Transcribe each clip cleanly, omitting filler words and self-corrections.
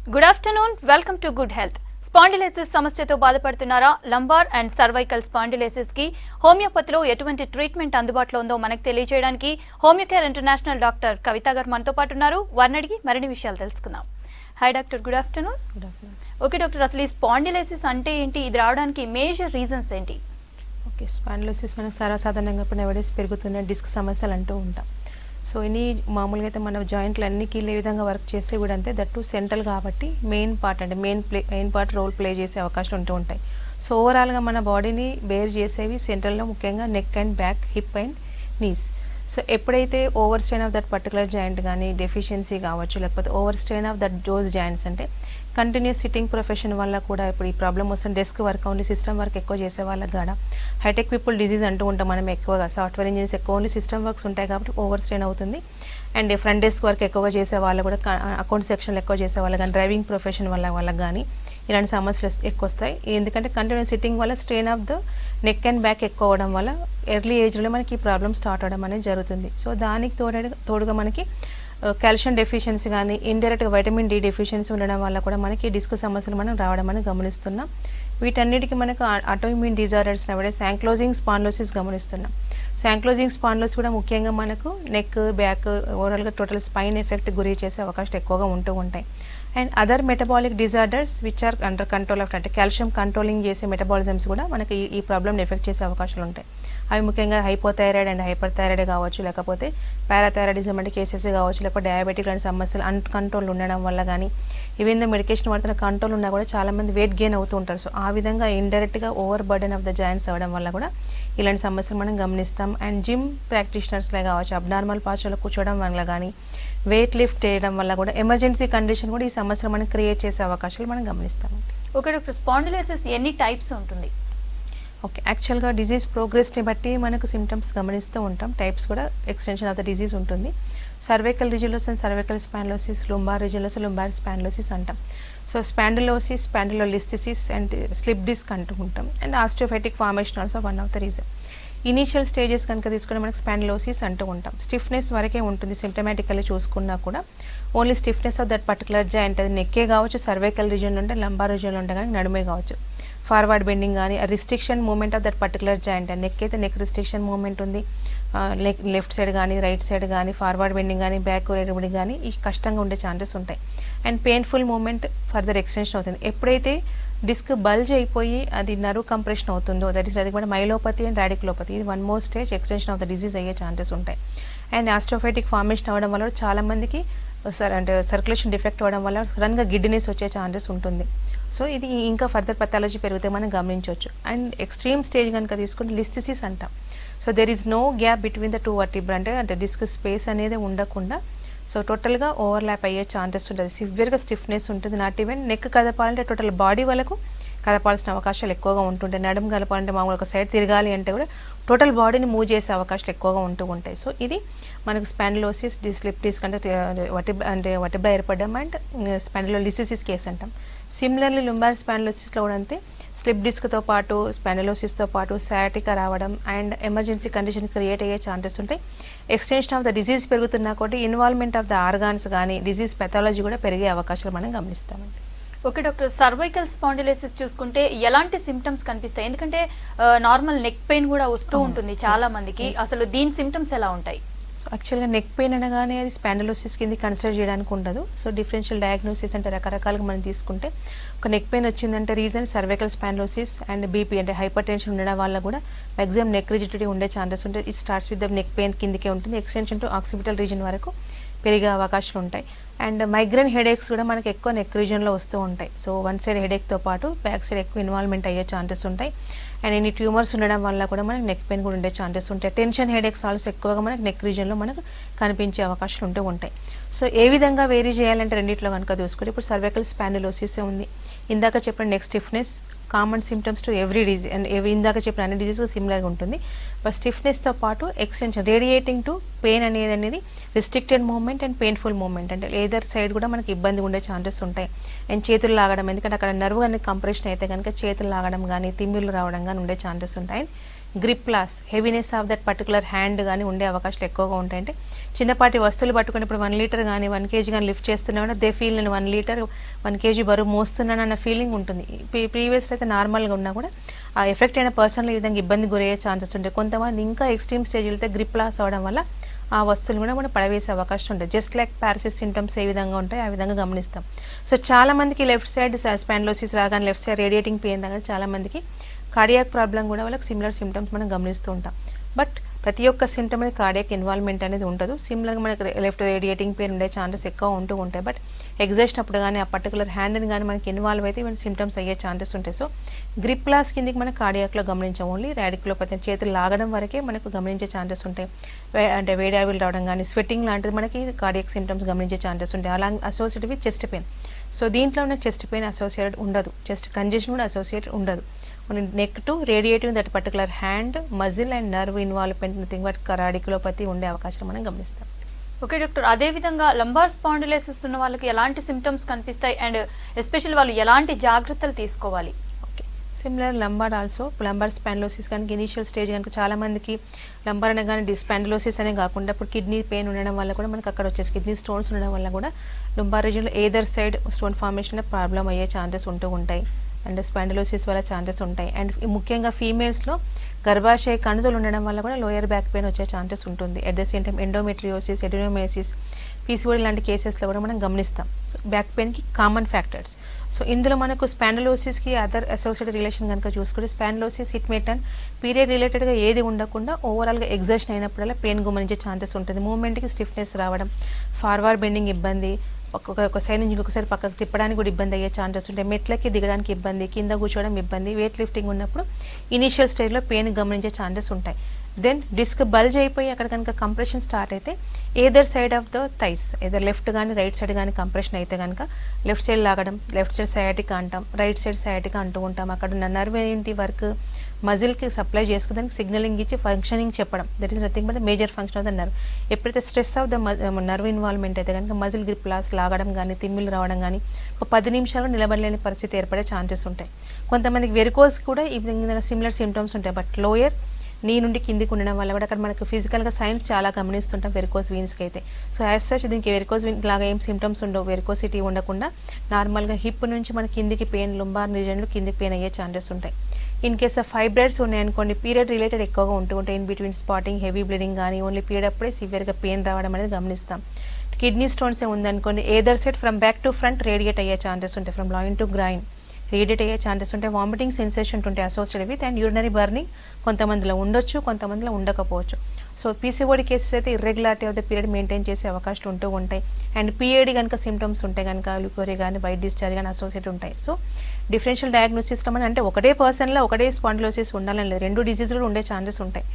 Good afternoon welcome to good health. Spondylosis సమస్యతో బాధపడుతున్నారా? Lumbar and cervical spondylosis కి హోమియోపతిలో ఎటువంటి ట్రీట్మెంట్ అందుబాటులో ఉందో మనకు తెలియజేయడానికి హోమియోకేర్ ఇంటర్నేషనల్ డాక్టర్ కవిత గారు మనతో పాటు ఉన్నారు. వారిని అడిగి మరిన్ని విషయాలు తెలుసుకుందాం. Hi doctor, good afternoon. Okay doctor, అసలు ఈ స్పాండిలైసిస్ అంటే ఏంటి? ఇది రావడానికి మేజర్ రీజన్స్ ఏంటి? ఓకే, స్పాండిలైసిస్ మనకు సర్వసాధారణంగా ఇప్పుడు నవడేస్ పెరుగుతున్న డిస్క్ సమస్యలు అంటూ ఉంటాం. సో ఇన్ని మామూలుగా అయితే మన జాయింట్లు అన్ని కీళ్ళు ఏ విధంగా వర్క్ చేస్తే కూడా అంతే, దట్టు సెంట్రల్ కాబట్టి మెయిన్ పార్ట్ రోల్ ప్లే చేసే అవకాశాలు ఉంటూ ఉంటాయి. సో ఓవరాల్గా మన బాడీని బేర్ చేసేవి సెంట్రల్లో ముఖ్యంగా neck and back, hip and knees. So ఎప్పుడైతే over strain of that particular joint కానీ డెఫిషియన్సీ కావచ్చు, లేకపోతే over strain of that those joints అంటే కంటిన్యూస్ సిట్టింగ్ ప్రొఫెషన్ వల్ల కూడా ఇప్పుడు ఈ ప్రాబ్లం వస్తుంది. Desk work only system work ఎక్కువ చేసే వాళ్ళకి కూడా హైటెక్ పీపుల్ డిజీజ్ అంటూ ఉంటాం మనం. ఎక్కువగా సాఫ్ట్వేర్ ఇంజనీర్స్ ఎక్కువ ఓన్లీ సిస్టమ్ వర్క్స్ ఉంటాయి కాబట్టి ఓవర్ స్ట్రెయిన్ అవుతుంది. అండ్ ఫ్రంట్ డెస్క్ వర్క్ ఎక్కువగా చేసే వాళ్ళు కూడా, అకౌంట్ సెక్షన్లు ఎక్కువ చేసే వాళ్ళు కానీ, డ్రైవింగ్ ప్రొఫెషన్ వాళ్ళకి కానీ ఇలాంటి సమస్యలు ఎక్కువ వస్తాయి. ఎందుకంటే కంటిన్యూస్ సిట్టింగ్ వల్ల strain of the neck and back ఎక్కువ అవ్వడం వల్ల ఎర్లీ ఏజ్లో మనకి ఈ ప్రాబ్లమ్ స్టార్ట్ అవ్వడం అనేది జరుగుతుంది. సో దానికి తోడుగా మనకి కాల్షియం డెఫిషియన్సీ కానీ, ఇండైరెక్ట్గా వైటమిన్ డి డెఫిషియన్సీ ఉండడం వల్ల కూడా మనకి డిస్క్ సమస్యలు మనం రావడం అనేది గమనిస్తున్నాం. వీటన్నిటికీ మనకు autoimmune disorders nowadays ankylosing spondylosis గమనిస్తున్నాం. సో యాంక్లోజింగ్ స్పాండిలోసిస్ కూడా ముఖ్యంగా మనకు నెక్, బ్యాక్, ఓవరాల్గా టోటల్ స్పైన్ ఎఫెక్ట్ గురి చేసే అవకాశాలు ఎక్కువగా ఉంటూ ఉంటాయి. And other metabolic disorders which are under control of, అంటే కాల్షియం కంట్రోలింగ్ చేసే మెటబాలిజమ్స్ కూడా మనకి ఈ ప్రాబ్లమ్ని ఎఫెక్ట్ చేసే అవకాశాలు ఉంటాయి. అవి ముఖ్యంగా హైపోథైరాయిడ్ అండ్ హైపర్ థైరాయిడ్ కావచ్చు, లేకపోతే పారాథైరాయిడిజం అంటే కేసెస్ కావచ్చు, లేకపోతే డయాబెటిక్ లాంటి సమస్యలు అన్కంట్రోల్ ఉండడం వల్ల కానీ, ఈవెన్ మెడికేషన్ వాడుతున్న కంట్రోల్ ఉన్నా కూడా చాలామంది వెయిట్ గెయిన్ అవుతూ ఉంటారు. సో ఆ విధంగా ఇండైరెక్ట్గా over burden of the joints అవ్వడం వల్ల కూడా ఇలాంటి సమస్యలు మనం గమనిస్తాం. అండ్ జిమ్ ప్రాక్టీషనర్స్లే కావచ్చు, అబ్నార్మల్ పాస్చర్లో కూర్చోవడం వల్ల కానీ, వెయిట్ లిఫ్ట్ చేయడం వల్ల కూడా ఎమర్జెన్సీ కండిషన్ కూడా ఈ సమస్యలు మనం క్రియేట్ చేసే అవకాశాలు మనం గమనిస్తాం. ఓకే డాక్టర్, స్పాండిలైసిస్ ఎన్ని టైప్స్ ఉంటుంది? ఓకే, యాక్చువల్గా డిజీజ్ ప్రోగ్రెస్ని బట్టి మనకు సిమ్టమ్స్ గమనిస్తూ ఉంటాం. టైప్స్ కూడా ఎక్స్టెన్షన్ ఆఫ్ ద డిజీజ్ ఉంటుంది. సర్వైకల్ రీజియన్లోస్ అండ్ సర్వైకల్ స్పాండిలోసిస్, లుంబార్ రీజియన్లోస్ లుంబార్ స్పాండిలోసిస్ అంటాం. So spondylosis, spondylolisthesis and slip disc అంటూ ఉంటాం. And osteophytic formation also one of the reason. Initial stages కనుక తీసుకుంటే మనకు స్పాండిలోసిస్ అంటూ ఉంటాం. స్టిఫ్నెస్ వరకే ఉంటుంది సిమ్టమాటికల్లీ చూసుకున్నా కూడా. Only stiffness of that particular joint, అది నెక్కే కావచ్చు, సర్వైకల్ రీజియన్లో ఉంటే, లంబార్ రీజియన్లో ఉంటే కానీ నడుమే కావచ్చు. ఫార్వర్డ్ బెండింగ్ కానీ, restriction movement of that particular joint, neck అయితే నెక్ రిస్ట్రిక్షన్ మూమెంట్ ఉంది, లెఫ్ట్ సైడ్ కానీ, రైట్ సైడ్ కానీ, ఫార్వర్డ్ బెండింగ్ కానీ, బ్యాక్ బెండింగ్ కానీ ఈ కష్టంగా ఉండే ఛాన్సెస్ ఉంటాయి. And painful movement further extension అవుతుంది. ఎప్పుడైతే డిస్క్ బల్జ్ అయిపోయి అది నర్వ్ కంప్రెషన్ అవుతుందో, దట్ ఈస్ అది కూడా మైలోపతి అండ్ రాడికులోపతి, ఇది one more stage extension of the disease అయ్యే ఛాన్సెస్ ఉంటాయి. అండ్ ఆస్టియోఫైటిక్ ఫార్మేషన్ అవ్వడం వల్ల చాలామందికి అంటే సర్క్యులేషన్ డిఫెక్ట్ అవ్వడం వల్ల సడన్గా గిడ్డినెస్ వచ్చే ఛాన్సెస్ ఉంటుంది. సో ఇది ఇంకా ఫర్దర్ పెథాలజీ పెరిగితే మనం గమనించవచ్చు. అండ్ ఎక్స్ట్రీమ్ స్టేజ్ కనుక తీసుకుంటే లిస్థిసిస్ అంటాం. So there is no gap between the two vertebra, అంటే డిస్క్ స్పేస్ అనేది ఉండకుండా సో టోటల్గా ఓవర్లాప్ అయ్యే ఛాన్సెస్ ఉంటుంది. సివియర్గా స్టిఫ్నెస్ ఉంటుంది. నాట్ ఈవెన్ నెక్ కదపాలంటే టోటల్ బాడీ వాళ్ళకు కదపాల్సిన అవకాశాలు ఎక్కువగా ఉంటుంటాయి. నడుము కదపాలంటే మామూలు ఒక సైడ్ తిరగాలి అంటే కూడా టోటల్ బాడీని మూవ్ చేసే అవకాశాలు ఎక్కువగా ఉంటూ ఉంటాయి. సో ఇది మనకు స్పాండిలోసిస్, స్లిప్ డిస్క్ అంటే వర్టిబ్రా ఏర్పడడం అండ్ స్పాండిలోలిసిస్ కేసు అంటాం. సిమిలర్లీ లుంబార్ స్పాండిలోసిస్లో కూడా అంతే, స్లిప్ డిస్క్తో పాటు స్పాండిలోసిస్తో పాటు సయాటికా రావడం అండ్ ఎమర్జెన్సీ కండిషన్ క్రియేట్ అయ్యే ఛాన్సెస్ ఉంటాయి. ఎక్స్టెన్షన్ ఆఫ్ ద డిజీజ్ పెరుగుతున్నా కూడా ఇన్వాల్వ్మెంట్ ఆఫ్ ద ఆర్గాన్స్ కానీ, డిజీజ్ పెథాలజీ కూడా పెరిగే అవకాశాలు మనం గమనిస్తామండి. ఓకే డాక్టర్, సర్వైకల్ స్పాండిలైసిస్ చూసుకుంటే ఎలాంటి సిమ్టమ్స్ కనిపిస్తాయి? ఎందుకంటే నార్మల్ నెక్ పెయిన్ కూడా వస్తూ ఉంటుంది చాలా మందికి. అసలు దీని సిమ్టమ్స్ ఎలా ఉంటాయి? సో యాక్చువల్గా నెక్ పెయిన్ అనగానే అది స్పాండిలోసిస్ కింద కన్సిడర్ చేయడానికి ఉండదు. సో డిఫరెన్షియల్ డయాగ్నోసిస్ అంటే రకరకాలుగా మనం తీసుకుంటే, ఒక నెక్ పెయిన్ వచ్చిందంటే reason cervical spondylosis and BP అంటే హైపర్ టెన్షన్ ఉండడం వల్ల కూడా మ్యాక్సిమం నెక్ రిజిడిటీ ఉండే ఛాన్సెస్ ఉంటాయి. It starts with the neck pain కిందకే ఉంటుంది, ఎక్స్టెన్షన్ టు ఆక్సిపిటల్ రీజన్ వరకు పెరిగే అవకాశాలు ఉంటాయి. అండ్ మైగ్రేన్ హెడేక్స్ కూడా మనకి ఎక్కువ నెక్ రీజన్లో వస్తూ ఉంటాయి. సో వన్ సైడ్ హెడేక్తో పాటు బ్యాక్ సైడ్ ఎక్కువ ఇన్వాల్వ్మెంట్ అయ్యే ఛాన్సెస్ ఉంటాయి. అండ్ ఎన్ని ట్యూమర్స్ ఉండడం వల్ల కూడా మనకి నెక్ పెయిన్ కూడా ఉండే ఛాన్సెస్ ఉంటాయి. టెన్షన్ హెడేక్స్ ఆల్సో ఎక్కువగా మనకి నెక్ రీజన్లో మనకు కనిపించే అవకాశాలు ఉంటూ ఉంటాయి. సో ఏ విధంగా వేరీ చేయాలంటే రెండింటిలో కనుక చూసుకుంటే, ఇప్పుడు సర్వైకల్ స్పాండిలోసిస్ ఉంది. ఇందాక చెప్పిన neck stiffness common symptoms to every disease and ఇందాక చెప్పిన అన్ని డిజీజ్ సిమిలర్గా ఉంటుంది. బట్ స్టిఫ్నెస్తో పాటు ఎక్స్టెన్షన్ రేడియేటింగ్ టు పెయిన్ అనేది restricted movement and painful movement, అంటే లేదర్ సైడ్ కూడా మనకి ఇబ్బంది ఉండే ఛాన్సెస్ ఉంటాయి. అండ్ చేతులు లాగడం, ఎందుకంటే అక్కడ నర్వ్ అనేది కంప్రెషన్ అయితే కనుక చేతులు లాగడం కానీ, తిమ్మిళ్ళు రావడం కానీ ఉండే ఛాన్సెస్ ఉంటాయి. Grip loss, heaviness of that particular hand కానీ ఉండే అవకాశాలు ఎక్కువగా ఉంటాయి. అంటే చిన్నపాటి వస్తువులు పట్టుకుని ఇప్పుడు 1 లీటర్ కానీ 1 కేజీ కానీ లిఫ్ట్ చేస్తున్నా దే ఫీల్ నేను 1 లీటర్ 1 కేజీ బరువు మోస్తున్నాను అన్న ఫీలింగ్ ఉంటుంది. ప్రీవియస్ అయితే నార్మల్గా ఉన్నా కూడా ఆ ఎఫెక్ట్ అయిన పర్సన్లు ఈ విధంగా ఇబ్బంది గురయ్యే ఛాన్సెస్ ఉంటాయి. కొంతమంది ఇంకా ఎక్స్ట్రీమ్ స్టేజ్ వెళ్తే గ్రిప్ లాస్ అవ్వడం వల్ల ఆ వస్తువులు కూడా మనం పడవేసే అవకాశం ఉంటుంది. జస్ట్ లైక్ పారాసిస్ సింటమ్స్ ఏ విధంగా ఉంటాయి ఆ విధంగా గమనిస్తాం. సో చాలామందికి లెఫ్ట్ సైడ్ స్పాండిలోసిస్ రాగానే, లెఫ్ట్ సైడ్ రేడియేటింగ్ పెయిన్ రాగానే చాలామందికి కార్డియాక్ ప్రాబ్లం కూడా వాళ్ళకి సిమిలర్ సిమ్టమ్స్ మనం గమనిస్తూ ఉంటాం. బట్ ప్రతి ఒక్క సిమ్టమ్ అనేది కార్డియాక్ ఇన్వాల్వ్మెంట్ అనేది ఉండదు. సిమిలర్గా మనకి లెఫ్ట్ రేడియేటింగ్ పెయిన్ ఉండే ఛాన్సెస్ ఎక్కువ ఉంటూ ఉంటాయి. బట్ ఎగ్జాస్ట్ అప్పుడు కానీ ఆ పర్టికులర్ హ్యాండ్ని కానీ మనకి ఇన్వాల్వ్ అయితే ఇవన్నీ సిమ్టమ్స్ అయ్యే ఛాన్సెస్ ఉంటాయి. సో గ్రిప్ లాస్ కిందకి మనం కార్డియాక్లో గమనించాం. ఓన్లీ రాడిక్యులోపతి చేతులు లాగడం వరకే మనకు గమనించే ఛాన్సెస్ ఉంటాయి. అంటే వేడావిలు రావడం కానీ, స్వెట్టింగ్ లాంటిది మనకి కార్డియాక్ సిమ్టమ్స్ గమనించే ఛాన్సెస్ ఉంటాయి. అలా associated with chest pain. So దీంట్లో ఉన్న చెస్ట్ పెయిన్ అసోసియేటెడ్ ఉండదు, చెస్ట్ కంజెషన్ కూడా అసోసియేటెడ్ ఉండదు. Neck to radiative that particular hand, muscle and nerve involvement nothing but radiculopathy ఉండే అవకాశం మనం గమనిస్తాం. ఓకే డాక్టర్, అదేవిధంగా లంబార్ స్పాండిలోసిస్ ఉన్న వాళ్ళకి ఎలాంటి సిమ్టమ్స్ కనిపిస్తాయి అండ్ ఎస్పెషల్ వాళ్ళు ఎలాంటి జాగ్రత్తలు తీసుకోవాలి? Okay, similar lumbar also, lumbar spondylosis కనుక ఇనీషియల్ స్టేజ్ కనుక చాలామందికి లంబార్ అనగానే స్పాండిలోసిస్ అనే కాకుండా ఇప్పుడు కిడ్నీ పెయిన్ ఉండడం వల్ల కూడా మనకి అక్కడ వచ్చేసి కిడ్నీ స్టోన్స్ ఉండడం వల్ల కూడా లుంబార్ రీజియన్లో either side stone formation problem అయ్యే ఛాన్సెస్ ఉంటూ ఉంటాయి. అండ్ స్పాండిలోసిస్ వల్ల ఛాన్సెస్ ఉంటాయి. అండ్ ముఖ్యంగా ఫీమేల్స్లో గర్భాశయ కణుతులు ఉండడం వల్ల కూడా లోయర్ బ్యాక్ పెయిన్ వచ్చే ఛాన్సెస్ ఉంటుంది. At the same time endometriosis, adenomyosis, PCOD లాంటి కేసెస్లో కూడా మనం గమనిస్తాం. సో బ్యాక్ పెయిన్కి కామన్ ఫ్యాక్టర్స్. సో ఇందులో మనకు స్పాండిలోసిస్కి అదర్ అసోసియేటెడ్ రిలేషన్ కనుక చూసుకుంటే spondylosis it may turn period రిలేటెడ్గా ఏది ఉండకుండా ఓవరాల్గా ఎగ్జర్షన్ అయినప్పుడల్లా పెయిన్ గమనించే ఛాన్సెస్ ఉంటుంది. మూవ్మెంట్కి స్టిఫ్నెస్ రావడం, ఫార్వర్డ్ బెండింగ్ ఇబ్బంది, ఒక సైడ్ నుంచి ఇంకొకసారి పక్కకు తిప్పడానికి కూడా ఇబ్బంది అయ్యే ఛాన్సెస్ ఉంటాయి. మెట్లకి దిగడానికి ఇబ్బంది, కింద కూర్చోవడం ఇబ్బంది, వెయిట్ లిఫ్టింగ్ ఉన్నప్పుడు ఇనీషియల్ స్టేజ్లో పెయిన్ గమనించే ఛాన్సెస్ ఉంటాయి. దెన్ డిస్క్ బల్జ్ అయిపోయి అక్కడ కనుక కంప్రెషన్ స్టార్ట్ అయితే either side of the thighs, either left కానీ రైట్ సైడ్ కానీ కంప్రెషన్ అయితే కనుక లెఫ్ట్ సైడ్ లాగడం, లెఫ్ట్ సైడ్ సయాటికా అంటాం, రైట్ సైడ్ సయాటికా అంటూ ఉంటాం. అక్కడ ఉన్న నర్వ్ ఏంటి వర్క్ మజిల్కి సప్లై చేసుకుని దానికి సిగ్నలింగ్ ఇచ్చి ఫంక్షనింగ్ చెప్పడం, that is nothing but the major function of the nerve. ఎప్పుడైతే stress of the nerve involvement అయితే కనుక మజిల్ గ్రిప్ లాస్ లాగడం కానీ, తిమ్మిలు రావడం కానీ, ఒక 10 నిమిషాలు నిలబడలేని పరిస్థితి ఏర్పడే ఛాన్సెస్ ఉంటాయి. కొంతమందికి వెరికోస్ కూడా ఈ విధంగా సిమిలర్ సిమ్టమ్స్ ఉంటాయి. బట్ లోయర్ నీ నుండి కిందికి ఉండడం వల్ల కూడా అక్కడ మనకు ఫిజికల్గా సైన్స్ చాలా గమనిస్తుంటాం వెరికోస్ వీన్స్కి అయితే. సో యాజ్ సచ్ దీనికి వెరికోస్ వీన్స్ లాగా ఏం సిమ్టమ్స్ ఉండవు, వెరికోసిటీ ఉండకుండా నార్మల్గా హిప్ నుంచి మన కిందికి పెయిన్, లుంబార్ రీజన్లో కిందికి పెయిన్ అయ్యే ఛాన్సెస్ ఉంటాయి. ఇన్ కేస్ ఆఫ్ ఫైబ్రాయిడ్స్ ఉన్నాయనుకోండి, పీరియడ్ రిలేటెడ్ ఎక్కువగా ఉంటూ ఉంటాయి. In between spotting, heavy bleeding కానీ, ఓన్లీ పీరియడ్ అప్పుడే సివియర్గా పెయిన్ రావడం అనేది గమనిస్తాం. కిడ్నీ స్టోన్స్ ఉందనుకోండి, either side from back to front radiate అయ్యే ఛాన్సెస్ ఉంటాయి. From Lyon to grain radiate అయ్యే ఛాన్సెస్ ఉంటాయి. వామిటింగ్ సెన్సేషన్ ఉంటాయి associated with. And urinary burning కొంతమందిలో ఉండొచ్చు, కొంతమందిలో ఉండకపోవచ్చు. సో పీసీఓడి కేసెస్ అయితే irregularity of the period maintain చేసే అవకాశాలు ఉంటూ ఉంటాయి. అండ్ పీఏడి కనుక సిమ్టమ్స్ ఉంటాయి కనుక ల్యూకోరియా కానీ, వైట్ డిశ్చార్జ్ కానీ అసోసియేట్ ఉంటాయి. సో డిఫరెన్షియల్ డయాగ్నోసిస్లో మనం అంటే ఒకటే పర్సన్లో ఒకటే స్పాండిలోసిస్ ఉండాలని లేదు, 2 డిసీజులు కూడా ఉండే ఛాన్సెస్ ఉంటాయి.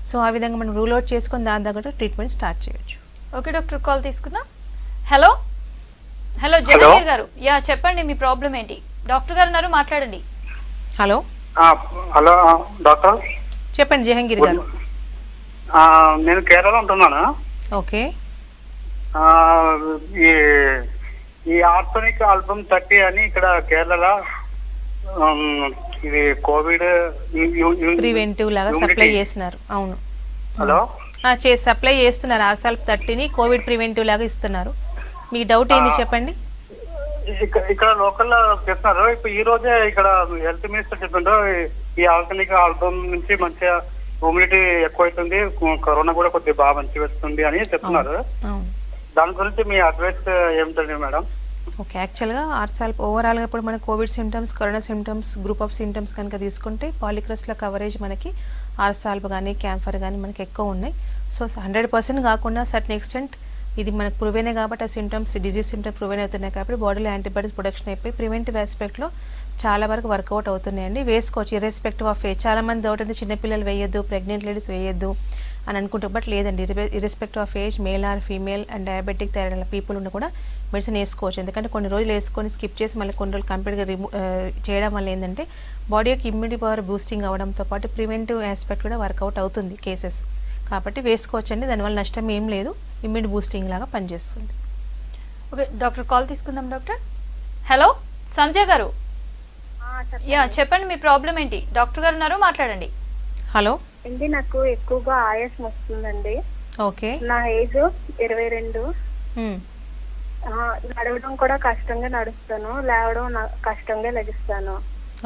సో ఆ విధంగా మనం రూల్ అవుట్ చేసుకొని దాని దగ్గర ట్రీట్మెంట్ స్టార్ట్ చేయొచ్చు. ఓకే డాక్టర్, కాల్ తీసుకుందాం. హలో హలో జహంగీర్ గారు, యా చెప్పండి మీ ప్రాబ్లం ఏంటి? డాక్టర్ గారు ఉన్నారు, మాట్లాడండి. హలో హలో డాక్టర్, చెప్పండి జహంగీర్ గారు. నేను కేరళలో ఉంటున్నాను. ఓకే, ఈ ఆర్థోనిక్ ఆల్బమ్ 30 అని ఇక్కడ కేరళలో ఇది కోవిడ్ ప్రివెంటివ్ లాగా సప్లై చేస్తున్నారు. అవును, హలో సప్లై చేస్తున్నారు. ఆర్సాల్ప్ 30ని కోవిడ్ ప్రివెంటివ్ లాగా ఇస్తున్నారు. మీ డౌట్ ఏంది చెప్పండి. ఇక్కడ లోకల్లో చెప్తున్నారు. ఇప్పుడు ఈ రోజే ఇక్కడ హెల్త్ మినిస్టర్ చెప్పిండ్రు, ఈ ఆర్థోనిక్ ఆల్బమ్ నుంచి మంచిగా ఇమ్యూనిటీ ఎక్కువ అవుతుంది, కరోనా కూడా కొద్దిగా బాగా మంచి వస్తుంది అని చెప్తున్నారు. దాని గురించి మీ అడ్వైస్ ఏమిటండి మేడం? ఓకే, యాక్చువల్గా ఆర్సాల్ప్ ఓవరాల్గా ఇప్పుడు మన Covid symptoms, corona symptoms, group of symptoms కనుక తీసుకుంటే పాలిక్రస్ల కవరేజ్ మనకి ఆర్సాల్ప్ కానీ, క్యాంఫర్ కానీ మనకి ఎక్కువ ఉన్నాయి. సో 100% కాకుండా సర్టన్ ఎక్స్టెంట్ ఇది మనకు ప్రూవెనే కాబట్టి ఆ సిమ్టమ్స్, డిజీజ్ సిమ్టమ్స్ ప్రూవెన్ అవుతున్నాయి కాబట్టి బాడీలో యాంటీబాడీస్ ప్రొడక్షన్ అయిపోయి ప్రివెంటివ్ ఆస్పెక్ట్లో చాలా వరకు వర్కౌట్ అవుతున్నాయండి. వేసుకోవచ్చు ఇర్రెస్పెక్టివ్ ఆఫ్ ఏజ్. చాలామంది డౌట్ అంటే చిన్నపిల్లలు వేయొద్దు, ప్రెగ్నెంట్ లేడీస్ వేయొద్దు అని అనుకుంటారు. బట్ లేదండి, irrespective of age, male or female and diabetic thyroid people ఉన్న కూడా మెడిసిన్ వేసుకోవచ్చు. ఎందుకంటే కొన్ని రోజులు వేసుకొని స్కిప్ చేసి మళ్ళీ కొన్ని రోజులు కంప్లీట్గా చేయడం వల్ల ఏంటంటే బాడీ యొక్క ఇమ్యూనిటీ పవర్ బూస్టింగ్ అవ్వడంతో పాటు ప్రివెంటివ్ ఆస్పెక్ట్ కూడా వర్కౌట్ అవుతుంది కేసెస్. కాబట్టి వేసుకోవచ్చండి, దానివల్ల నష్టం ఏం లేదు, ఇమ్యూనిటీ బూస్టింగ్ లాగా పనిచేస్తుంది. ఓకే డాక్టర్, కాల్ తీసుకుందాం. డాక్టర్ హలో, సంజయ్ గారు, యా చెప్పండి మీ ప్రాబ్లం ఏంటి? డాక్టర్ గారు ఉన్నారు, మాట్లాడండి. హలో అండి నాకు ఎక్కువగా ఆయాసం వస్తుందండి. ఓకే. నా ఏజ్ 22. మ్మ్. నడవడం కూడా కష్టంగా నడుస్తాను, లేవడం కష్టంగా లెగిస్తాను.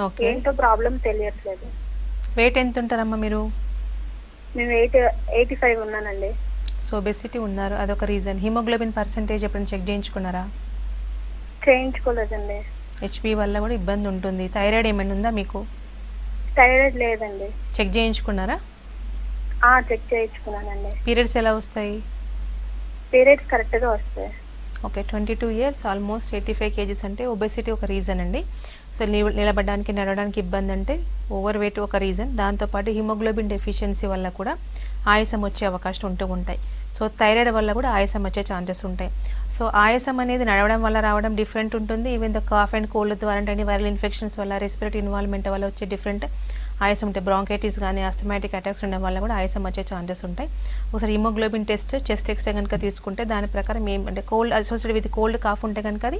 ఓకే. ఏంటో ప్రాబ్లం తెలియట్లేదు. వెయిట్ ఎంత ఉంటారమ్మా మీరు? నేను 85 ఉన్నానండి. సో ఒబెసిటీ ఉన్నారు, అదొక రీజన్. హిమోగ్లోబిన్ పర్సంటేజ్ ఎప్పుడైనా చెక్ చేయించుకున్నారా? చేయించుకోలేదండి. హెచ్బి వల్ల కూడా ఇబ్బంది ఉంటుంది. థైరాయిడ్ ఏమైనా ఉందా మీకు? థైరాయిడ్ లేదండి. చెక్ చేయించుకున్నారా? చెక్ చేయించుకున్నానండి. పీరియడ్స్ ఎలా వస్తాయి? పీరియడ్స్ కరెక్ట్గా వస్తాయి. ఓకే. 22 ఇయర్స్, ఆల్మోస్ట్ 85 kgs అంటే ఒబెసిటీ ఒక రీజన్ అండి. సో నిలబడడానికి నడవడానికి ఇబ్బంది అంటే ఓవర్ వెయిట్ ఒక రీజన్. దాంతోపాటు హిమోగ్లోబిన్ డెఫిషియన్సీ వల్ల కూడా ఆయాసం వచ్చే అవకాశం ఉంటాయి. సో థైరాయిడ్ వల్ల కూడా ఆయాసం వచ్చే ఛాన్సెస్ ఉంటాయి. సో ఆయాసం అనేది నడవడం వల్ల రావడం డిఫరెంట్ ఉంటుంది. Even the cough and cold ద్వారా అంటే వైరల్ ఇన్ఫెక్షన్స్ వల్ల, రెస్పిరేటరీ ఇన్వాల్వ్మెంట్ వల్ల వచ్చే డిఫరెంట్ ఆయాసం ఉంటాయి. బ్రాంకైటిస్ కానీ ఆస్థమాటిక్ అటాక్స్ ఉండడం వల్ల కూడా ఆయాసం వచ్చే ఛాన్సెస్ ఉంటాయి. ఒకసారి హిమోగ్లోబిన్ చెస్ట్ ఎక్స్రే కనుక తీసుకుంటే దాని ప్రకారం అంటే cold associated with cold cough ఉంటే కనుక అది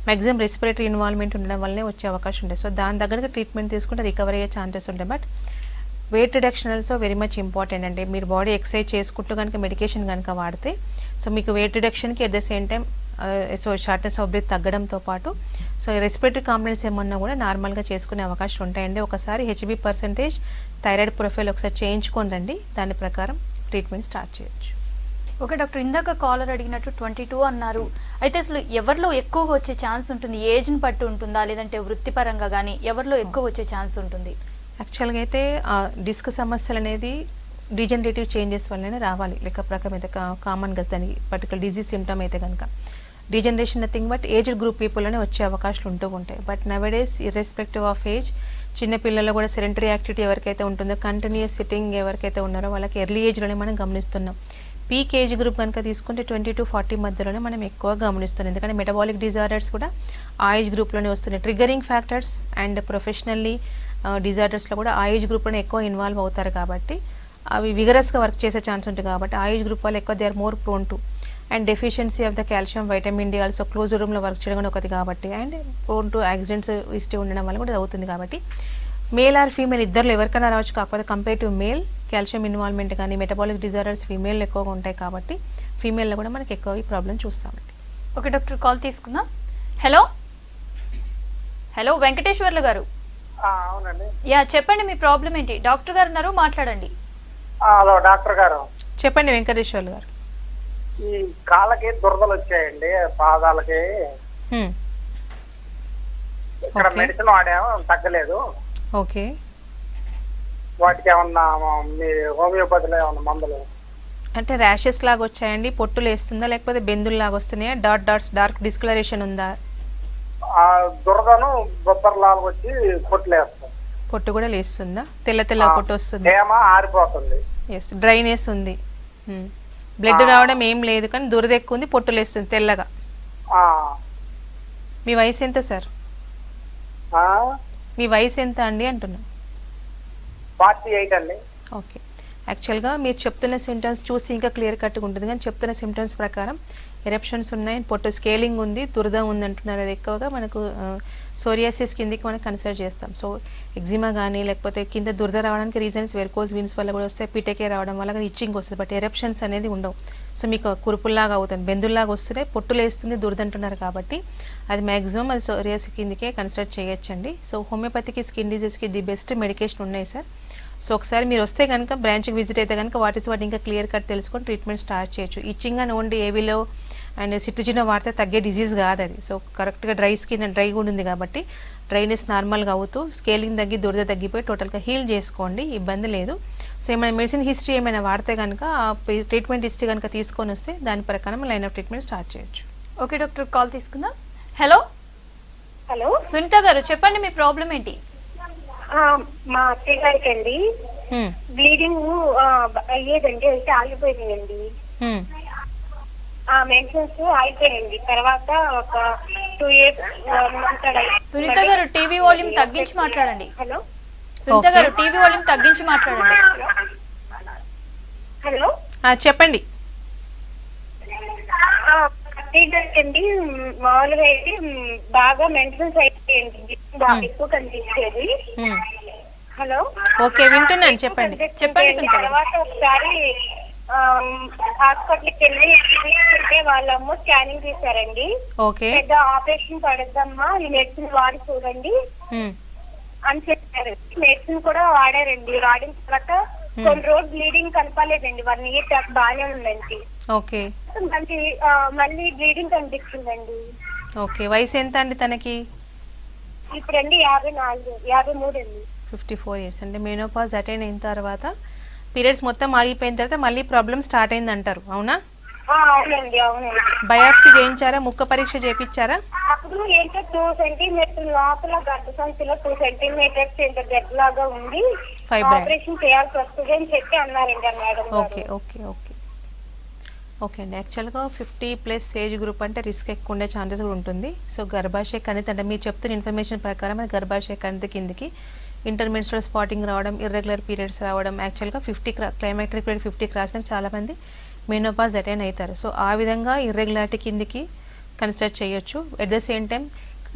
మ్యాక్సిమం రెస్పిరేటరీ ఇన్వాల్వ్మెంట్ ఉండడం వల్లనే వచ్చే అవకాశం ఉంటుంది. సో దాని దగ్గరగా ట్రీట్మెంట్ తీసుకుంటే రికవరీ అయ్యే ఛాన్సెస్ ఉంటాయి. But weight reduction also very much important అండి. మీరు బాడీ ఎక్సర్సైజ్ చేసుకుంటూ కనుక మెడికేషన్ కనుక వాడితే సో మీకు వెయిట్ రిడక్షన్కి at the same time so shortness of breath తగ్గడంతో పాటు సో రెస్పిరేటరీ కాంప్లైంట్స్ ఏమన్నా కూడా నార్మల్గా చేసుకునే అవకాశం ఉంటాయండి. ఒకసారి హెచ్బి పర్సంటేజ్, థైరాయిడ్ ప్రొఫైల్ ఒకసారి చేయించుకొని రండి, దాని ప్రకారం ట్రీట్మెంట్ స్టార్ట్ చేయొచ్చు. ఓకే డాక్టర్, ఇందాక కాలర్ అడిగినట్టు 22 అన్నారు. అయితే అసలు ఎవరిలో ఎక్కువగా వచ్చే ఛాన్స్ ఉంటుంది? ఏజ్ని బట్టి ఉంటుందా, లేదంటే వృత్తిపరంగా కానీ ఎవరిలో ఎక్కువ వచ్చే ఛాన్స్ ఉంటుంది? యాక్చువల్గా అయితే డిస్క్ సమస్యలు అనేది డిజనరేటివ్ చేంజెస్ వల్లనే రావాలి. లెక్క ప్రకారం అయితే కామన్గా దానికి పర్టికులర్ డిజీజ్ సిమ్టమ్ అయితే కనుక degeneration nothing but aged group పీపుల్లోనే వచ్చే అవకాశాలు ఉంటూ ఉంటాయి. But nowadays irrespective of age, చిన్నపిల్లల్లో కూడా సెడెంటరీ యాక్టివిటీ ఎవరికైతే ఉంటుందో, కంటిన్యూస్ సిట్టింగ్ ఎవరికైతే ఉన్నారో వాళ్ళకి ఎర్లీ ఏజ్లోనే మనం గమనిస్తున్నాం. పీక్ ఏజ్ గ్రూప్ కనుక తీసుకుంటే 20 to 40 మధ్యలోనే మనం ఎక్కువ గమనిస్తున్నాం. ఎందుకంటే మెటబాలిక్ డిజార్డర్స్ కూడా ఆ ఏజ్ గ్రూప్లోనే వస్తున్నాయి. ట్రిగరింగ్ ఫ్యాక్టర్స్ అండ్ ప్రొఫెషనల్లీ డిజార్డర్స్లో కూడా ఆ ఏజ్ గ్రూప్లోనే ఎక్కువ ఇన్వాల్వ్ అవుతారు కాబట్టి అవి విగరస్గా వర్క్ చేసే ఛాన్స్ ఉంటుంది. కాబట్టి ఆ ఏజ్ గ్రూప్ వాళ్ళు ఎక్కువ they are more prone to and deficiency of the calcium, vitamin D also close రూమ్లో వర్క్ చేయడం కూడా ఒకటి కాబట్టి and prone to accidents history ఉండడం వల్ల కూడా అవుతుంది. కాబట్టి మేల్ ఆర్ ఫీమేల్ ఇద్దరు ఎవరికైనా రావచ్చు. కాకపోతే compare to male calcium involvement కానీ మెటబాలిక్ డిజార్డర్స్ ఫీమేల్ ఎక్కువగా ఉంటాయి కాబట్టి ఫీమేల్లో కూడా మనకి ఎక్కువ ఈ ప్రాబ్లం చూస్తామండి. ఓకే డాక్టర్, కాల్ తీసుకుందాం. హలో హలో వెంకటేశ్వర్లు గారు. అవునండి. యా చెప్పండి, మీ ప్రాబ్లం ఏంటి? డాక్టర్ గారు ఉన్నారు, మాట్లాడండి. హలో డాక్టర్ గారు. చెప్పండి వెంకటేశ్వర్లు గారు. ఈ కాళ్ళకి దురదలు వచ్చాయండి, పాదాలకి. ఇక్కడ మెడిసిన్ వాడాము, తగ్గలేదు. ఓకే. వాటికి ఏమన్నా మీ హోమియోపతిలో ఏమన్నా మందులు? అంటే ర్యాషెస్ లాగా వచ్చాయండి, పొట్టులు వేస్తుందా లేకపోతే బెందులు లాగా వస్తున్నాయా, డాట్స్ డార్క్ డిస్కలరేషన్ ఉందా? దురదను బొబ్బర్లాగా వచ్చి పొట్లు వేస్తాం. పొట్టు కూడా లేస్తుందా? తెల్ల తెల్ల పొట్టు వస్తుంది, ఆరిపోతుంది. ఎస్, డ్రైనెస్ ఉంది. బ్లడ్ రావడం ఏం లేదు కానీ దురద ఎక్కువ ఉంది, పొట్టు లేస్తుంది తెల్లగా. మీ వయసు ఎంత సార్? మీ వయసు ఎంత అండి అంటున్నా? 48 అండి. ఓకే. యాక్చువల్గా మీరు చెప్తున్న సిమ్టమ్స్ చూస్తే ఇంకా క్లియర్ కట్గా ఉంటుంది కానీ చెప్తున్న సిమ్టమ్స్ ప్రకారం ఎరప్షన్స్ ఉన్నాయి, పొట్టు స్కేలింగ్ ఉంది, దురద ఉంది అంటున్నారు. అది ఎక్కువగా మనకు సోరియాసిస్ కిందకి మనం కన్సిడర్ చేస్తాం. సో ఎగ్జిమా కానీ లేకపోతే కింద దురద రావడానికి రీజన్స్ వెరికోజ్ వీన్స్ వల్ల కూడా వస్తాయి, పీటకే రావడం వల్ల కానీ ఇచ్చింగ్ వస్తుంది. బట్ ఎరప్షన్స్ అనేది ఉండవు. సో మీకు కురుపుల్లాగా అవుతుంది, బెందుల్లాగా వస్తుంటే పొట్టులు వేస్తుంది దురద అంటున్నారు కాబట్టి అది మ్యాక్సిమం అది సోరియాసిస్ కిందకే కన్సిడర్ చేయొచ్చండి. సో హోమియోపతికి స్కిన్ డిజీజ్కి ది బెస్ట్ మెడికేషన్ ఉన్నాయి సార్. సో ఒకసారి మీరు వస్తే కనుక బ్రాంచ్కి విజిట్ అయితే కనుక వాటి ఇంకా క్లియర్ కట్ తెలుసుకొని ట్రీట్మెంట్ స్టార్ట్ చేయొచ్చు. ఇచ్చింగ్ అని ఓన్లీ ఏవిలో అండ్ సిట్రిజిన్ వాడితే తగ్గే డిజీజ్ కాదు అది. సో కరెక్ట్గా డ్రై స్కిన్ డ్రై కూడా ఉంది కాబట్టి డ్రైనెస్ నార్మల్గా అవుతూ స్కేలింగ్ తగ్గి దురద తగ్గిపోయి టోటల్గా హీల్ చేసుకోండి, ఇబ్బంది లేదు. సో ఏమైనా మెడిసిన్ హిస్టరీ ఏమైనా వాడితే కనుక ట్రీట్మెంట్ హిస్టరీ కనుక తీసుకొని వస్తే దాని ప్రకారం లైన్ ఆఫ్ ట్రీట్మెంట్ స్టార్ట్ చేయొచ్చు. ఓకే డాక్టర్, కాల్ తీసుకుందాం. హలో హలో సునీత గారు, చెప్పండి మీ ప్రాబ్లం ఏంటి? మా అత్తయ్య గారికి అండి బ్లీడింగ్ అయ్యేదండి, అయితే ఆగిపోయిందండి. మెడిసిన్స్ అయిపోయింది. తర్వాత ఒక 2 years సునీత గారు టీవీ వాల్యూమ్ తగ్గించి మాట్లాడండి. హలో సునీత గారు టీవీ వాల్యూమ్ తగ్గించి మాట్లాడండి. హలో చెప్పండి. అండి మామూలుగా అయితే బాగా మెడిసిన్స్ అయిపోయింది, బాగా ఎక్కువ కనిపించేది. హలో. ఓకే వింటున్నాను, చెప్పండి. చెప్పండి సునీత గారు. తర్వాత ఒకసారి హాస్పిటల్కి వెళ్ళి తీసుకుంటే వాళ్ళమ్మ స్కానింగ్ తీశారండి. ఓకే. పెద్ద ఆపరేషన్ పడద్దమ్మా, ఈ మెడిసిన్ వాడి చూడండి అని చెప్పారు. మెడిసిన్ కూడా వాడారండి. వాడిన తర్వాత కొన్ని రోజులు బ్లీడింగ్ కనపలేదండి. 1 year దాకా బాగానే ఉందండి. ఓకే. మళ్ళీ బ్లీడింగ్ కనిపిస్తుందండి. ఓకే. వయసు ఎంత అండి తనకి? ఇప్పుడండి 53 అండి. 54 years అంటే మెనోపాజ్ అటైన్ అయిన తర్వాత పీరియడ్స్ మొత్తం ఆగిపోయిన తర్వాత మళ్ళీ ప్రాబ్లమ్ స్టార్ట్ అయింది అంటారు, అవునా? అవునండి, అవునండి. బయాప్సీ చేయించారా, ముక్క పరీక్ష చేయించారా? అప్పుడు ఏంటో 2 centimeters లోపల గర్భసంచిలో 2 centimeters ఏంటో గడ్డ లాగా ఉంది, ఆపరేషన్ చేయాల్సి వస్తుంది అని చెప్పి అన్నారండి madam. Okay okay okay okay అండి. యాక్చువల్గా 50+ ఏజ్ గ్రూప్ అంటే రిస్క్ ఎక్కువ ఉండే ఛాన్సెస్ కూడా ఉంటుంది. సో గర్భాశయ కణితి అంటే మీరు చెప్తున్న ఇన్ఫర్మేషన్ ప్రకారం అది గర్భాశయ కణితి కిందికి ఇంటర్మెన్స్ట్రల్ స్పాటింగ్ రావడం, ఇర్రెగ్యులర్ పీరియడ్స్ రావడం, యాక్చువల్గా 50 క్లైమాక్టరీ పీరియడ్ 50 క్రాస్కి చాలామంది మెనోపాజ్ అటైన్ అవుతారు. సో ఆ విధంగా ఇర్రెగ్యులారిటీ కిందికి కన్సిడర్ చేయొచ్చు. At the same time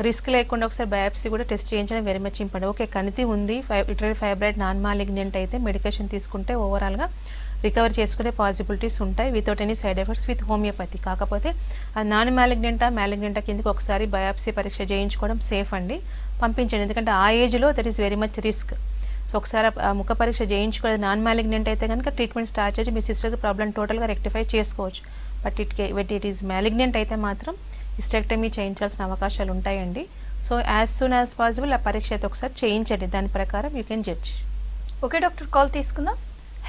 risk లేకుండా ఒకసారి బయాప్సీ కూడా టెస్ట్ చేయించడం వెరీ మచ్ ఇంపార్టెంట్. ఓకే, కణితి ఉంది, యూటరల్ ఫైబ్రాయిడ్ నాన్ మాలిగ్నెంట్ అయితే మెడికేషన్ తీసుకుంటే ఓవరాల్గా రికవర్ చేసుకునే పాసిబిలిటీస్ ఉంటాయి without any side effects with homeopathy. కాకపోతే అది నాన్ మ్యాలిగ్నెంటా కిందకి ఒకసారి బయాప్సీ పరీక్ష చేయించుకోవడం సేఫ్ అండి, పంపించండి. ఎందుకంటే ఆ ఏజ్లో that is very much risk. So ఒకసారి ముఖ పరీక్ష చేయించుకోవాలి. నాన్ మ్యాలిగ్నెంట్ అయితే కనుక ట్రీట్మెంట్ స్టార్ట్ చేసి మీ సిస్టర్కి ప్రాబ్లం టోటల్గా రెక్టిఫై చేసుకోవచ్చు. బట్ ఇట్ ఈస్ మ్యాలిగ్నెంట్ అయితే మాత్రం హిస్టెక్టమీ చేయించాల్సిన అవకాశాలు ఉంటాయండి. So as soon as possible ఆ పరీక్ష అయితే ఒకసారి చేయించండి, దాని ప్రకారం you can judge. Okay doctor, call తీసుకుందాం.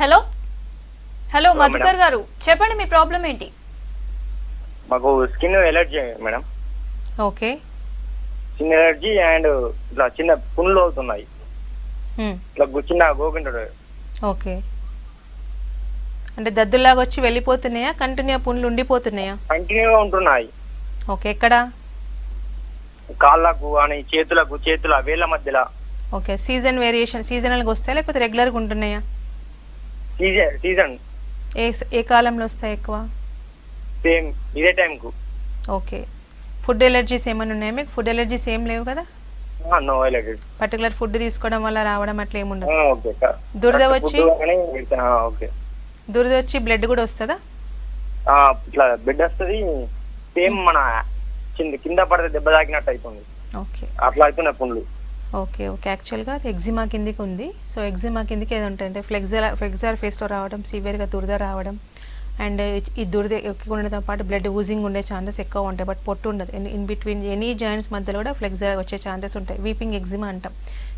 హలో హలో మధుకర్ గారు, చెప్పండి మీ ప్రాబ్లం ఏంటి? మాకు skin allergy madam. Okay. Skin allergy and ఇట్లా చిన్న పుండ్లు అవుతున్నాయి, ఇట్లా చిన్న గోకింటాడు. ఓకే. అంటే దద్దులాగా వచ్చి వెళ్ళిపోతున్నాయా, కంటిన్యూ పుండ్లు ఉండిపోతున్నాయా? కంటిన్యూగా ఉంటున్నాయి. ఓకే. ఎక్కడ? కాళ్ళకు అని, చేతుల వేళ్ళ మధ్యలో. ఓకే. సీజన్ వేరియేషన్, సీజనల్గా వస్తాయా లేకపోతే రెగ్యులర్గా ఉంటున్నాయా? సీజన్. ఏ కాలంలో వస్తాయి ఎక్కువ? సేమ్ ఇదే టైంకు. ఓకే. ఫుడ్ ఎలర్జీస్ ఏమైనా ఉన్నాయా మీకు? ఫుడ్ ఎలర్జీస్ ఏం లేవు కదా? No allergy. పర్టికులర్ ఫుడ్ తీసుకోవడం వల్ల రావడం అట్లా ఏముండదు. ఓకే. దురద వచ్చి ఓకే, దురద వచ్చి బ్లడ్ కూడా వస్తుందా? ఇట్లా బ్లడ్ వస్తుంది. సేమ్ మన కింద పడితే దెబ్బ తాకినట్టు అవుతుంది. ఓకే. అట్లా అవుతున్నాయి పుండ్లు. Okay okay. యాక్చువల్గా అది ఎగ్జిమా కిందికి ఉంది. సో ఎగ్జిమా కిందికి ఏది ఉంటుంది అంటే ఫ్లెక్సర్ ఫేస్లో రావడం, సివియర్గా దురద రావడం, అండ్ ఈ దురద ఎక్కువ ఉండడంతో పాటు బ్లడ్ ఊజింగ్ ఉండే ఛాన్సెస్ ఎక్కువ ఉంటాయి. బట్ పొట్టు ఉండదు. ఇన్ బిట్వీన్ ఎనీ జాయింట్స్ మధ్యలో కూడా ఫ్లెక్సర్ వచ్చే ఛాన్సెస్ ఉంటాయి. వీపింగ్ ఎగ్జిమా అంటాం.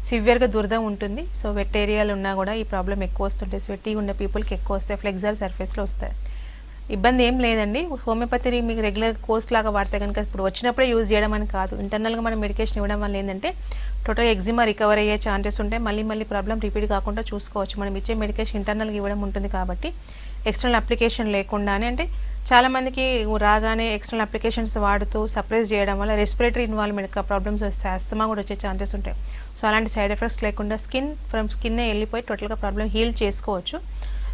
సివియర్గా దురద ఉంటుంది. సో వెట్ ఏరియాలు ఉన్నా కూడా ఈ ప్రాబ్లం ఎక్కువ వస్తుంటాయి. స్వెట్టిగా ఉన్న పీపుల్కి ఎక్కువ వస్తాయి, ఫ్లెక్సర్ సర్ఫేస్లో వస్తాయి. ఇబ్బంది ఏం లేదండి. హోమియోపతిని మీకు రెగ్యులర్ కోర్స్ లాగా వాడితే కనుక ఇప్పుడు వచ్చినప్పుడే యూజ్ చేయడం అని కాదు, ఇంటర్నల్గా మనం మెడికేషన్ ఇవ్వడం వల్ల ఏంటంటే టోటల్ ఎగ్జిమా రికవర్ అయ్యే ఛాన్సెస్ ఉంటాయి. మళ్ళీ ప్రాబ్లం రిపీట్ కాకుండా చూసుకోవచ్చు. మనం ఇచ్చే మెడికేషన్ ఇంటర్నల్గా ఇవ్వడం ఉంటుంది కాబట్టి ఎక్స్టర్నల్ అప్లికేషన్ లేకుండానే, అంటే చాలామందికి రాగానే ఎక్స్టర్నల్ అప్లికేషన్స్ వాడుతూ సప్రెస్ చేయడం వల్ల రెస్పిరేటరీ ఇన్వాల్వ్మెంట్ ప్రాబ్లమ్స్ వస్తే ఆస్తమా కూడా వచ్చే ఛాన్సెస్ ఉంటాయి. సో అలాంటి సైడ్ ఎఫెక్ట్స్ లేకుండా స్కిన్నే వెళ్ళిపోయి టోటల్గా ప్రాబ్లం హీల్ చేసుకోవచ్చు.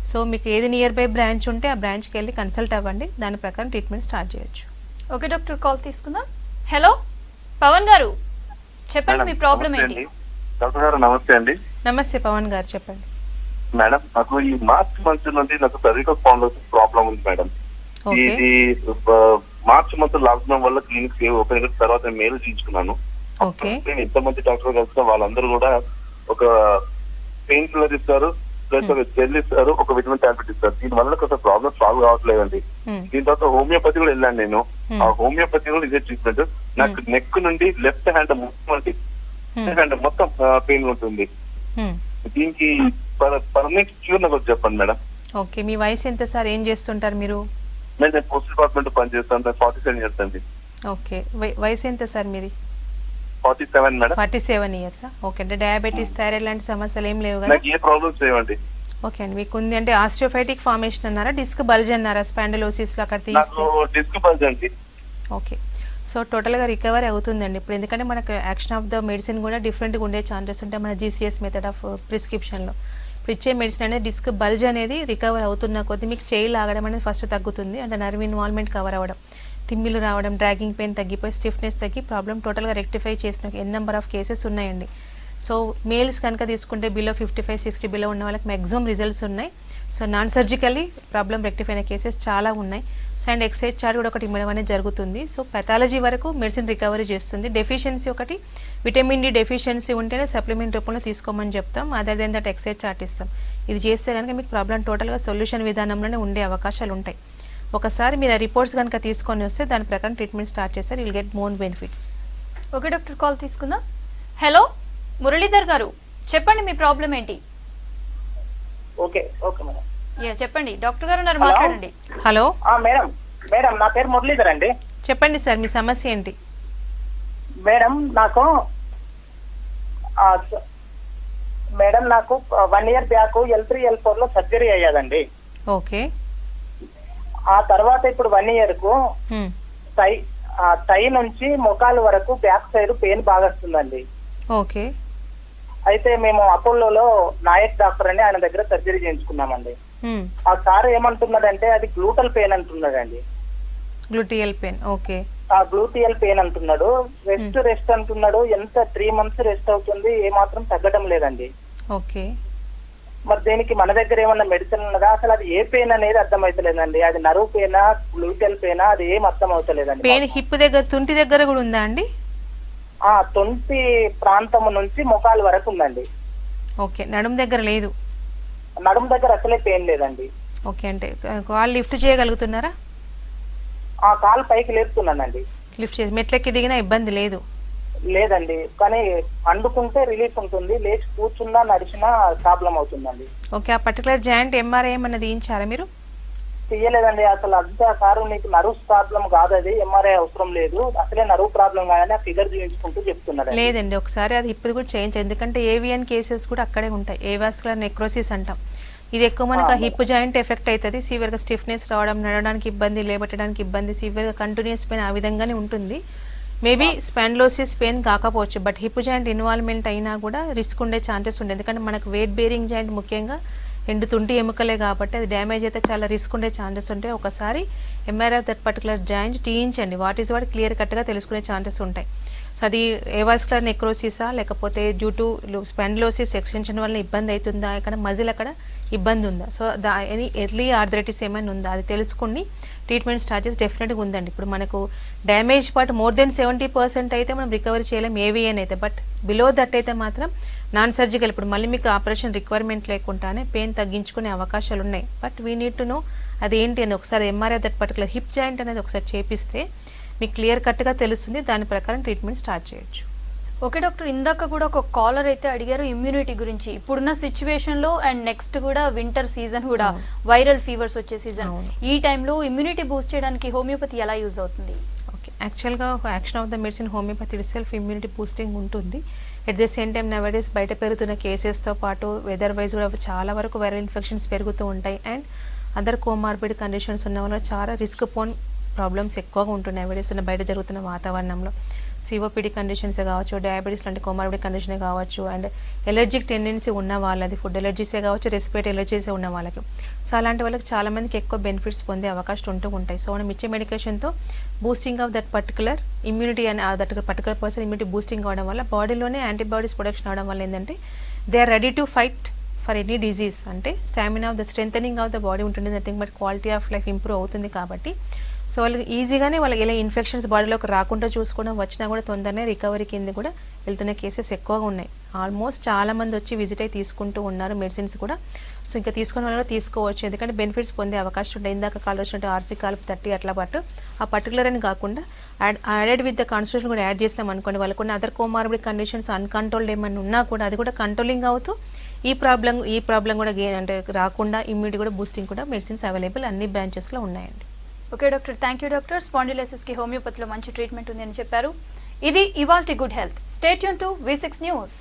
సో మీకు ఏది నియర్ బై బ్రాంచ్ ఉంటే ఆ బ్రాంచ్కి వెళ్ళి కన్సల్ట్ అవ్వండి, దాని ప్రకారం ట్రీట్మెంట్ స్టార్ట్ చేయొచ్చు. ఓకే డాక్టర్, కాల్ తీసుకుందాం. హలో పవన్ గారు, చెప్పండి మీ ప్రాబ్లం ఏంటి? డాక్టర్ గారు నమస్తే అండి. నమస్తే పవన్ గారు, చెప్పండి. మేడం, నాకు ఈ మార్చ్ మంత్ నుండి నాకు సర్వికల్ స్పాండిలోసిస్ ప్రాబ్లం ఉంది మేడం. ఇది మార్చ్ మంత్ లాక్డౌన్ వల్ల క్లినిక్స్ ఓపెన్ అయిన తర్వాత మేలు చేయించుకున్నాను. నేను ఎంతమంది డాక్టర్ కలిసిన వాళ్ళందరూ కూడా ఒక పెయిన్ కిల్లర్ ఇస్తారు, ప్లస్ ఒక జెల్ ఇస్తారు, ఒక విటమిన్ టాబ్లెట్ ఇస్తారు. దీని వల్ల కొంచెం ప్రాబ్లమ్ సాల్వ్ కావట్లేదండి. దీని తర్వాత హోమియోపతి కూడా వెళ్ళాను నేను. ఆ హోమియోపతి కూడా ఇదే ట్రీట్మెంట్. నాకు నెక్ నుండి లెఫ్ట్ హ్యాండ్ మొత్తం పెయిన్ ఉంటుంది. దీనికి పర్మనెంట్ క్యూర్ నాకు చెప్పండి మేడం. ఓకే. మీ వయసు ఎంత సార్? ఏం చేస్తుంటారు మీరు? నేను పోస్ట్ డిపార్ట్మెంట్ పనిచేస్తాను. 47 years అండి. ఓకే. వయసు ఎంత సార్ మీది? 47 మేడం. 47 years. ఓకే. అంటే డయాబెటీస్, థైరాయిడ్ లాంటి సమస్యలు ఏం లేవు కదా? నాకు ఏ ప్రాబ్లమ్స్ లేవండి. ఓకే అండి. మీకు ఉంది అంటే ఆస్టియోఫైటిక్ ఫార్మేషన్ అన్నారా, డిస్క్ బల్జ్ అన్నారా, స్పాండిలోసిస్ లో అక్కడ తీస్తే? డిస్క్ బల్జ్ అండి. ఓకే. సో టోటల్గా రికవరీ అవుతుందండి ఇప్పుడు, ఎందుకంటే మనకు యాక్షన్ ఆఫ్ ద మెడిసిన్ కూడా డిఫరెంట్గా ఉండే ఛాన్సెస్ ఉంటాయి మన జీసీఎస్ మెథడ్ ఆఫ్ ప్రిస్క్రిప్షన్లో. ఇప్పుడు ఇచ్చే మెడిసిన్ అనేది డిస్క్ బల్జ్ అనేది రికవర్ అవుతున్న కొద్దీ మీకు చేయి లాగడం అనేది ఫస్ట్ తగ్గుతుంది, అంటే నర్వ్ ఇన్వాల్వ్మెంట్ కవర్ అవ్వడం, తిమ్మిలు రావడం, డ్రాగింగ్ పెయిన్ తగ్గిపోయి స్టిఫ్నెస్ తగ్గి ప్రాబ్లం టోటల్గా రెక్టిఫై చేసిన ఎన్ నెంబర్ ఆఫ్ కేసెస్ ఉన్నాయండి. సో మేల్స్ కనుక తీసుకుంటే బిలో 55-60 బిలో ఉన్న వాళ్ళకి మ్యాక్సిమం రిజల్ట్స్ ఉన్నాయి. So non surgically problem rectify అయిన కేసెస్ చాలా ఉన్నాయి. సో అండ్ ఎక్సైజ్ చార్ట్ కూడా ఒకటి ఇవ్వడం అనేది జరుగుతుంది. సో పెథాలజీ వరకు మెడిసిన్ రికవరీ చేస్తుంది. డెఫిషియన్సీ ఒకటి విటమిన్ డి డెఫిషియన్సీ ఉంటేనే సప్లిమెంట్ రూపంలో తీసుకోమని చెప్తాం. Other than that exercise chart ఇస్తాం. ఇది చేస్తే కనుక మీకు ప్రాబ్లం టోటల్గా సొల్యూషన్ విధానంలోనే ఉండే అవకాశాలు ఉంటాయి. ఒకసారి మీరు ఆ రిపోర్ట్స్ కనుక తీసుకొని వస్తే దాని ప్రకారం ట్రీట్మెంట్ స్టార్ట్ చేస్తారు. Will get more benefits. Okay doctor, call తీసుకుందాం. హలో మురళీధర్ గారు, చెప్పండి మీ ప్రాబ్లం ఏంటి? Okay okay madam. చెప్పండి, డాక్టర్ గారు ఉన్నారు, మాట్లాడండి. హలో మేడం మేడం నా పేరు మురళీధర్ అండి. చెప్పండి సార్, మీ సమస్య ఏంటి? మేడం నాకు 1 year బ్యాక్ L3 L4 లో సర్జరీ అయ్యాదండి. ఓకే. ఆ తర్వాత ఇప్పుడు 1 year కు టై నుంచి మొకాల వరకు బ్యాక్ సైడ్ పెయిన్ బాగా వస్తుందండి. ఓకే. అయితే మేము అపోలోలో నాయక్ డాక్టర్ అని ఆయన దగ్గర సర్జరీ చేయించుకున్నామండి. ఆ సార్ ఏమంటున్నాడంటే అది గ్లూటల్ పెయిన్ అంటున్నాడండి. Gluteal pain. ఓకే. ఆ గ్లూటియల్ పెయిన్ అంటున్నాడు. రెస్ట్ అంటున్నాడు. ఎంత 3 months రెస్ట్ అవుతుంది, ఏ మాత్రం తగ్గడం లేదండి. ఓకే. మరి దీనికి మన దగ్గర ఏమన్నా మెడిసిన్ ఉన్నదా? అసలు అది ఏ పెయిన్ అనేది అర్థం అవుతలేదండి. అది నరువు పెయినా గ్లూటల్ పెయినా అది ఏం అర్థం అవుతలేదండి. పెయిన్ హిప్ దగ్గర తుంటి దగ్గర కూడా ఉందా అండి? తొంటి ప్రాంతం నుంచి మొకాల వరకు ఉందండి. ఓకే. నడుము దగ్గర లేదు? నడుము దగ్గర అసలే పెయిన్ లేదండి. ఓకే. అంటే కాల్ లిఫ్ట్ చేయగలుగుతున్నారా? కాలు పైకి లేపుతున్నానండి. లిఫ్ట్ చేసి మెట్లెక్కి దిగినా ఇబ్బంది లేదు? లేదండి, కానీ అండుకుంటే రిలీఫ్ ఉంటుంది. లేచి కూర్చున్నా నడిచినా ప్రాబ్లం అవుతుందండి. ఓకే. ఆ పర్టికులర్ జాయింట్ ఎంఆర్ఐ ఏమన్నా తీయించారా మీరు? తీయలేదండి. అసలు అంతా సారు నీకు నరువు ప్రాబ్లం కాదు, అది ఎంఆర్ఐ అవసరం లేదు, అసలే నరువు ప్రాబ్లం కాదని ఆ ఫిగర్ చూపించుకుంటూ చెప్తున్నాడు. లేదండి, ఒకసారి అది ఇప్పుడు కూడా చేంజ్, ఎందుకంటే ఏవియన్ కేసెస్ కూడా అక్కడే ఉంటాయి. ఏవాస్కులర్ నెక్రోసిస్ అంటాం. ఇది ఎక్కువ మనకు హిప్ జాయింట్ ఎఫెక్ట్ అవుతుంది. సివియర్గా స్టిఫ్నెస్ రావడం, నడవడానికి ఇబ్బంది, లేబట్టడానికి ఇబ్బంది, సివియర్గా కంటిన్యూస్ పెయిన్ ఆ విధంగానే ఉంటుంది. మేబీ స్పాండ్లోసిస్ పెయిన్ కాకపోవచ్చు, బట్ హిప్ జాయింట్ ఇన్వాల్వ్మెంట్ అయినా కూడా రిస్క్ ఉండే ఛాన్సెస్ ఉంది. ఎందుకంటే మనకు వెయిట్ బేరింగ్ జాయింట్ ముఖ్యంగా ఎండు తుంటి ఎముకలే కాబట్టి అది డ్యామేజ్ అయితే చాలా రిస్క్ ఉండే ఛాన్సెస్ ఉంటాయి. ఒకసారి MRI of that particular joint తీయించండి. వాట్ ఈస్ వాట్ క్లియర్ కట్గా తెలుసుకునే ఛాన్సెస్ ఉంటాయి. సో అది ఏవాస్కులర్ నెక్రోసిసా లేకపోతే డ్యూ టు స్పాండిలోసిస్ ఎక్స్టెన్షన్ వల్ల ఇబ్బంది అవుతుందా, ఇక్కడ మజిల్ అక్కడ ఇబ్బంది ఉందా, సో ఎనీ ఎర్లీ ఆర్థరైటిస్ ఏమైనా ఉందా అది తెలుసుకుని ట్రీట్మెంట్ స్టార్ట్ చేసి డెఫినెట్గా ఉందండి. ఇప్పుడు మనకు డ్యామేజ్ పార్ట్ మోర్ దెన్ 70% అయితే మనం రికవరీ చేయలేం ఏవిఎన్ అయితే, బట్ బిలో దట్ అయితే మాత్రం నాన్ సర్జికల్ ఇప్పుడు మళ్ళీ మీకు ఆపరేషన్ రిక్వైర్మెంట్ లేకుండానే పెయిన్ తగ్గించుకునే అవకాశాలు ఉన్నాయి. But we need to know అది ఏంటి అని ఒకసారి MRI that particular hip joint అనేది ఒకసారి చేపిస్తే మీకు క్లియర్ కట్గా తెలుస్తుంది. దాని ప్రకారం ట్రీట్మెంట్ స్టార్ట్ చేయొచ్చు. ఓకే డాక్టర్, ఇందాక కూడా ఒక కాలర్ అయితే అడిగారు ఇమ్యూనిటీ గురించి. ఇప్పుడున్న సిచ్యువేషన్ లో అండ్ నెక్స్ట్ కూడా వింటర్ సీజన్ కూడా వైరల్ ఫీవర్స్ వచ్చే సీజన్, ఈ టైంలో ఇమ్యూనిటీ బూస్ట్ చేయడానికి హోమియోపతి ఎలా యూజ్ అవుతుంది? ఓకే, యాక్చువల్గా action of the medicine homeopathy it self immunity boosting ఉంటుంది. ఎట్ ద సేమ్ టైం నవడేస్ బయట పెరుగుతున్న కేసెస్తో పాటు వెదర్ వైజ్ కూడా చాలా వరకు వైరల్ ఇన్ఫెక్షన్స్ పెరుగుతూ ఉంటాయి. అండ్ అదర్ కోమార్బిడ్ కండిషన్స్ ఉన్న వల్ల చాలా రిస్క్ పోన్ ప్రాబ్లమ్స్ ఎక్కువగా ఉంటున్నాయి నవడేస్ ఉన్న బయట జరుగుతున్న వాతావరణంలో. సిఓపిడి కండిషన్స్ కావచ్చు, డయాబెటీస్ లాంటి కోమార్బిడ్ కండిషనే కావచ్చు, అండ్ ఎలర్జిక్ టెండెన్సీ ఉన్న వాళ్ళది ఫుడ్ ఎలర్జీసే కావచ్చు, రెస్పిరేటరీ ఎలర్జీసే ఉన్న వాళ్ళకి. సో అలాంటి వాళ్ళకి చాలామందికి ఎక్కువ బెనిఫిట్స్ పొందే అవకాశం ఉంటూ ఉంటాయి. సో మనం ఇచ్చే మెడికేషన్తో boosting of that particular immunity అని that particular person immunity boosting అవడం వల్ల బాడీలోనే యాంటీబాడీస్ ప్రొడక్షన్ అవడం వల్ల ఏంటంటే they are ready to fight for any disease. అంటే stamina of the strengthening of the body ఉంటుంది, nothing but quality of life improve అవుతుంది. కాబట్టి సో వాళ్ళకి ఈజీగానే వాళ్ళకి ఇలా ఇన్ఫెక్షన్స్ బాడీలోకి రాకుండా చూసుకోవడం, వచ్చినా కూడా తొందరనే రికవరీ కింద కూడా వెళ్తున్న కేసెస్ ఎక్కువగా ఉన్నాయి. ఆల్మోస్ట్ చాలామంది వచ్చి విజిట్ అయి తీసుకుంటూ ఉన్నారు మెడిసిన్స్ కూడా. సో ఇంకా తీసుకున్న వాళ్ళు తీసుకోవచ్చు, ఎందుకంటే బెనిఫిట్స్ పొందే అవకాశం ఉంటాయి. ఇందాక కాల్ వచ్చినట్టు ఆర్సీ కాల్పు 30 అట్లా పాటు ఆ పర్టికులర్ అని కాకుండా యాడెడ్ విత్ ద కాన్స్టిట్యూషన్ కూడా యాడ్ చేసినాం అనుకోండి, వాళ్ళకు కొన్ని అదర్ కోమార్బిడ్ కండిషన్స్ అన్కంట్రోల్డ్ ఏమైనా ఉన్నా కూడా అది కూడా కంట్రోలింగ్ అవుతూ ఈ ప్రాబ్లం కూడా అంటే రాకుండా ఇమ్యూనిటీ కూడా బూస్టింగ్ కూడా మెడిసిన్స్ అవైలబుల్ అన్ని బ్రాంచెస్లో ఉన్నాయండి. Okay doctor, thank you doctor. స్పాండిలైసిస్కి హోమియోపతిలో మంచి ట్రీట్మెంట్ ఉంది అని చెప్పారు. ఇది ఇవాల్టి good health. Stay tune to V6 news.